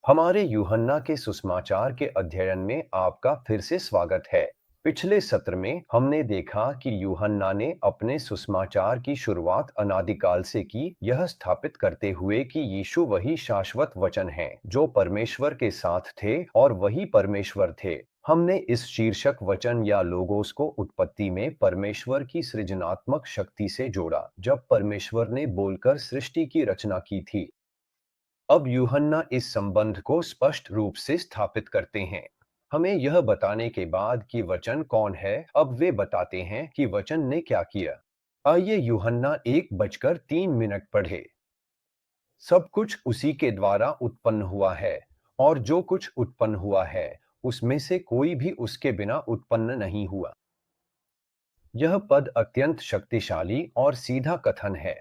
हमारे यूहन्ना के सुसमाचार के अध्ययन में आपका फिर से स्वागत है। पिछले सत्र में हमने देखा कि यूहन्ना ने अपने सुसमाचार की शुरुआत अनादिकाल से की, यह स्थापित करते हुए कि यीशु वही शाश्वत वचन है जो परमेश्वर के साथ थे और वही परमेश्वर थे। हमने इस शीर्षक वचन या लोगोस को उत्पत्ति में परमेश्वर की सृजनात्मक शक्ति से जोड़ा, जब परमेश्वर ने बोलकर सृष्टि की रचना की थी। अब यूहन्ना इस संबंध को स्पष्ट रूप से स्थापित करते हैं। हमें यह बताने के बाद कि वचन कौन है, अब वे बताते हैं कि वचन ने क्या किया। आइए यूहन्ना 1:3 पढ़े। सब कुछ उसी के द्वारा उत्पन्न हुआ है, और जो कुछ उत्पन्न हुआ है उसमें से कोई भी उसके बिना उत्पन्न नहीं हुआ। यह पद अत्यंत शक्तिशाली और सीधा कथन है।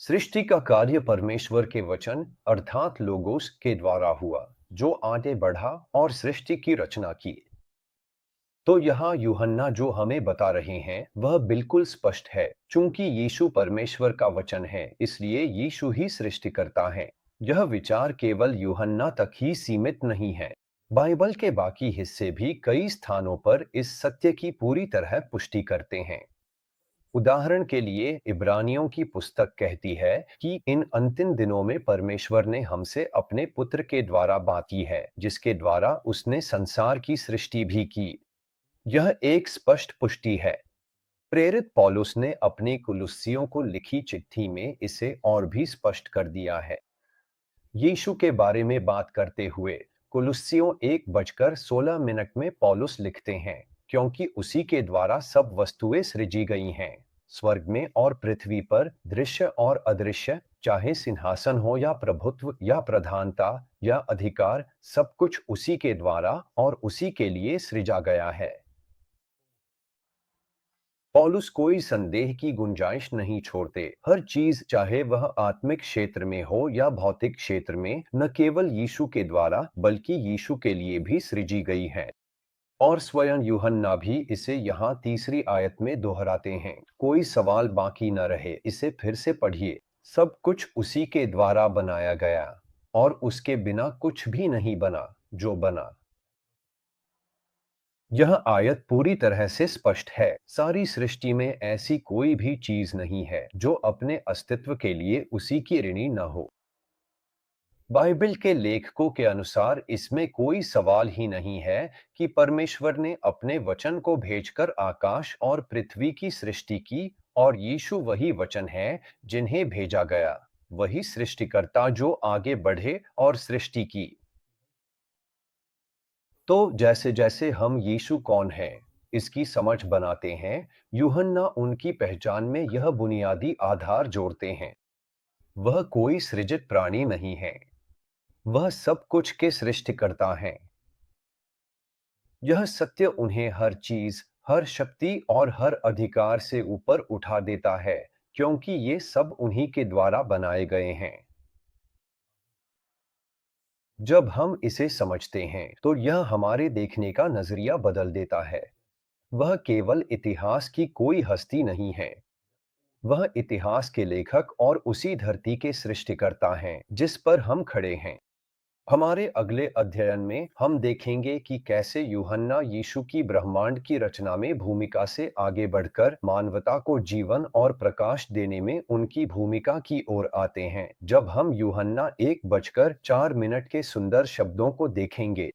सृष्टि का कार्य परमेश्वर के वचन अर्थात लोगोस के द्वारा हुआ, जो आगे बढ़ा और सृष्टि की रचना की। तो यहाँ यूहन्ना जो हमें बता रहे हैं वह बिल्कुल स्पष्ट है। चूंकि यीशु परमेश्वर का वचन है, इसलिए यीशु ही सृष्टि करता है। यह विचार केवल यूहन्ना तक ही सीमित नहीं है। बाइबल के बाकी हिस्से भी कई स्थानों पर इस सत्य की पूरी तरह पुष्टि करते हैं। उदाहरण के लिए इब्रानियों की पुस्तक कहती है कि इन अंतिम दिनों में परमेश्वर ने हमसे अपने पुत्र के द्वारा बात की है, जिसके द्वारा उसने संसार की सृष्टि भी की। यह एक स्पष्ट पुष्टि है। प्रेरित पौलुस ने अपनी कुलुस्सियों को लिखी चिट्ठी में इसे और भी स्पष्ट कर दिया है। यीशु के बारे में बात करते हुए कुलुस्सियों 1:16 में पौलुस लिखते हैं, क्योंकि उसी के द्वारा सब वस्तुएं सृजी गई हैं, स्वर्ग में और पृथ्वी पर, दृश्य और अदृश्य, चाहे सिंहासन हो या प्रभुत्व या प्रधानता या अधिकार, सब कुछ उसी के द्वारा और उसी के लिए सृजा गया है। पौलुस कोई संदेह की गुंजाइश नहीं छोड़ते। हर चीज, चाहे वह आत्मिक क्षेत्र में हो या भौतिक क्षेत्र में, न केवल यीशु के द्वारा बल्कि यीशु के लिए भी सृजी गई है। और स्वयं यूहन्ना भी इसे यहाँ तीसरी आयत में दोहराते हैं। कोई सवाल बाकी न रहे, इसे फिर से पढ़िए। सब कुछ उसी के द्वारा बनाया गया, और उसके बिना कुछ भी नहीं बना जो बना। यह आयत पूरी तरह से स्पष्ट है। सारी सृष्टि में ऐसी कोई भी चीज नहीं है जो अपने अस्तित्व के लिए उसी की ऋणी न हो। बाइबल के लेखकों के अनुसार इसमें कोई सवाल ही नहीं है कि परमेश्वर ने अपने वचन को भेजकर आकाश और पृथ्वी की सृष्टि की, और यीशु वही वचन है जिन्हें भेजा गया, वही सृष्टिकर्ता जो आगे बढ़े और सृष्टि की। तो जैसे जैसे हम यीशु कौन है इसकी समझ बनाते हैं, यूहन्ना उनकी पहचान में यह बुनियादी आधार जोड़ते हैं। वह कोई सृजित प्राणी नहीं है, वह सब कुछ के सृष्टिकर्ता हैं। यह सत्य उन्हें हर चीज, हर शक्ति और हर अधिकार से ऊपर उठा देता है, क्योंकि ये सब उन्हीं के द्वारा बनाए गए हैं। जब हम इसे समझते हैं तो यह हमारे देखने का नजरिया बदल देता है। वह केवल इतिहास की कोई हस्ती नहीं है, वह इतिहास के लेखक और उसी धरती के सृष्टिकर्ता हैं जिस पर हम खड़े हैं। हमारे अगले अध्ययन में हम देखेंगे कि कैसे यूहन्ना यीशु की ब्रह्मांड की रचना में भूमिका से आगे बढ़कर मानवता को जीवन और प्रकाश देने में उनकी भूमिका की ओर आते हैं। जब हम यूहन्ना 1:4 के सुंदर शब्दों को देखेंगे,